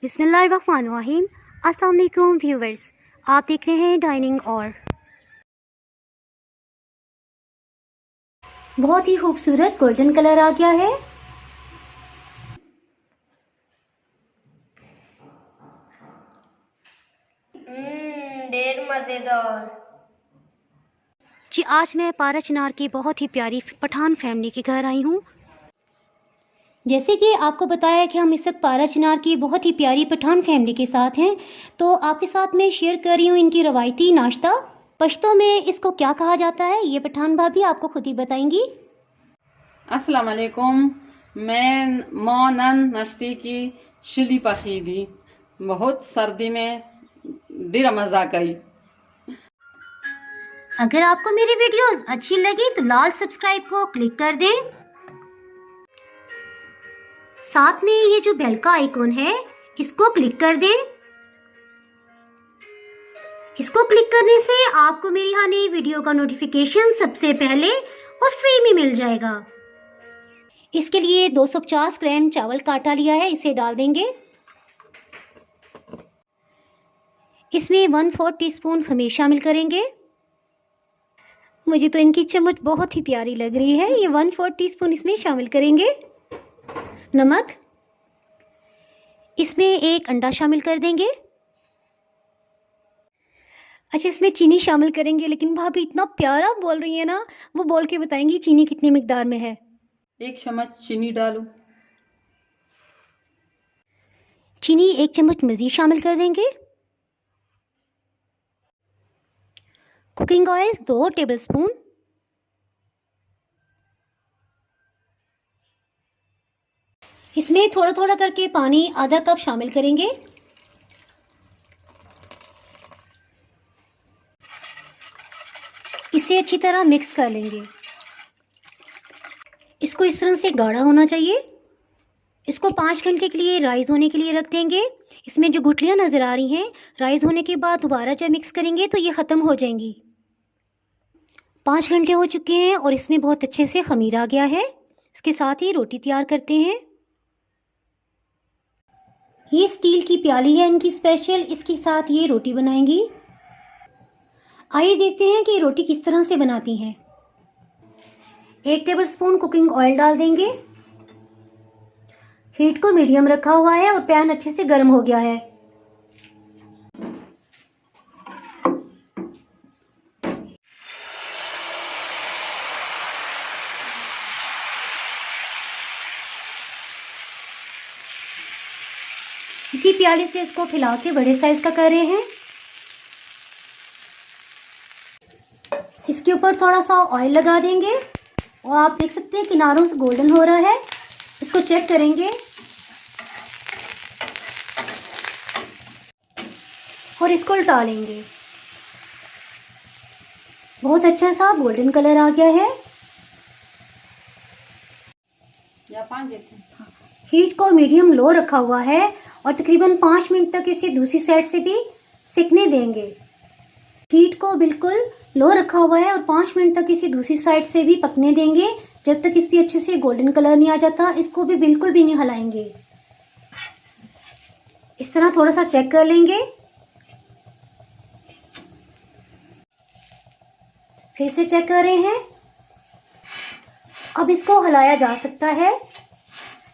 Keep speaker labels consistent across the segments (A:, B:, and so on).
A: बिस्मिल्लाहिर्रहमानिर्रहीम। अस्सलाम वालेकुम व्यूवर्स, आप देख रहे हैं डाइनिंग और बहुत ही खूबसूरत गोल्डन कलर आ गया है।
B: ढेर मज़ेदार।
A: जी आज मैं पारा चिनार की बहुत ही प्यारी पठान फैमिली के घर आई हूँ। जैसे कि आपको बताया कि हम इस वक्त पारा चिनार की बहुत ही प्यारी पठान फैमिली के साथ हैं, तो आपके साथ मैं शेयर कर रही हूँ इनकी रवायती नाश्ता। पश्तो में इसको क्या कहा जाता है ये पठान भाभी आपको खुद ही बताएंगी।
C: अस्सलाम वालेकुम। मैं मौनन नश्ती की शिली पखीदी बहुत सर्दी में डिरा मज़ा कई।
A: अगर आपको मेरी वीडियोस अच्छी लगी तो लाल सब्सक्राइब को क्लिक कर दें। साथ में ये जो बेल का आइकॉन है इसको क्लिक कर दें। इसको क्लिक करने से आपको मेरी हर नई वीडियो का नोटिफिकेशन सबसे पहले और फ्री में मिल जाएगा। इसके लिए 250 ग्राम चावल का आटा लिया है, इसे डाल देंगे। इसमें 1/4 टीस्पून खमीर शामिल करेंगे। मुझे तो इनकी चम्मच बहुत ही प्यारी लग रही है। ये 1/4 टीस्पून इसमें शामिल करेंगे। नमक, इसमें एक अंडा शामिल कर देंगे। अच्छा इसमें चीनी शामिल करेंगे, लेकिन भाभी इतना प्यारा बोल रही है ना, वो बोल के बताएंगी चीनी कितनी मिकदार में है।
C: 1 चम्मच चीनी डालूं।
A: चीनी 1 चम्मच मज़ीद शामिल कर देंगे। Cooking oil 2 tablespoon. इसमें थोड़ा थोड़ा करके पानी आधा कप शामिल करेंगे। इसे अच्छी तरह मिक्स कर लेंगे। इसको इस तरह से गाढ़ा होना चाहिए। इसको 5 घंटे के लिए राइस होने के लिए रख देंगे। इसमें जो गुठलियाँ नज़र आ रही हैं, राइस होने के बाद दोबारा जब मिक्स करेंगे तो ये ख़त्म हो जाएंगी। 5 घंटे हो चुके हैं और इसमें बहुत अच्छे से खमीर आ गया है। इसके साथ ही रोटी तैयार करते हैं। ये स्टील की प्याली है इनकी स्पेशल, इसके साथ ये रोटी बनाएंगी। आइए देखते हैं कि रोटी किस तरह से बनाती हैं। 1 टेबलस्पून कुकिंग ऑयल डाल देंगे। हीट को मीडियम रखा हुआ है और पैन अच्छे से गर्म हो गया है। इसी प्याले से इसको फैला के बड़े साइज का कर रहे हैं। इसके ऊपर थोड़ा सा ऑयल लगा देंगे और आप देख सकते हैं किनारों से गोल्डन हो रहा है। इसको चेक करेंगे और इसको उल्टा लेंगे। बहुत अच्छा सा गोल्डन कलर आ गया है। हीट को मीडियम लो रखा हुआ है और तकरीबन 5 मिनट तक इसे दूसरी साइड से भी सिकने देंगे। हीट को बिल्कुल लो रखा हुआ है और 5 मिनट तक इसे दूसरी साइड से भी पकने देंगे जब तक इस पे अच्छे से गोल्डन कलर नहीं आ जाता। इसको भी बिल्कुल भी नहीं हिलाएंगे। इस तरह थोड़ा सा चेक कर लेंगे। फिर से चेक कर रहे हैं। अब इसको हिलाया जा सकता है,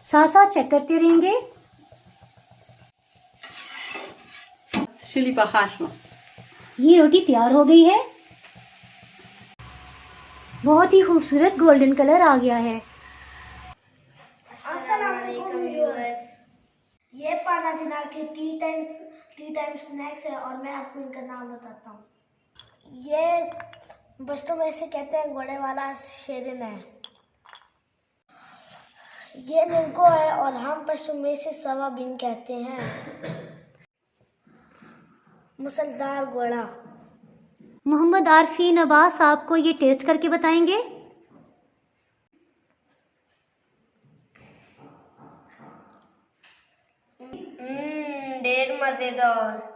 A: साथ साथ चेक करते रहेंगे।
C: शिली पखाशमा
A: ये रोटी तैयार हो गई है। बहुत ही खूबसूरत गोल्डन कलर आ गया है।
B: अस्सलाम वालेकुम व्यूअर्स। ये पारा चिनार के टी टाइम स्नैक्स है और मैं आपको इनका नाम बताता हूँ। ये बच्चों में से कहते हैं घोड़े वाला शेरिन है। ये निमको है और हम पश्तो में से सवाबिन कहते हैं। मुसलदार घोड़ा।
A: मोहम्मद आरफीन अब्बास आपको ये टेस्ट करके बताएंगे।
B: ढेर मज़ेदार।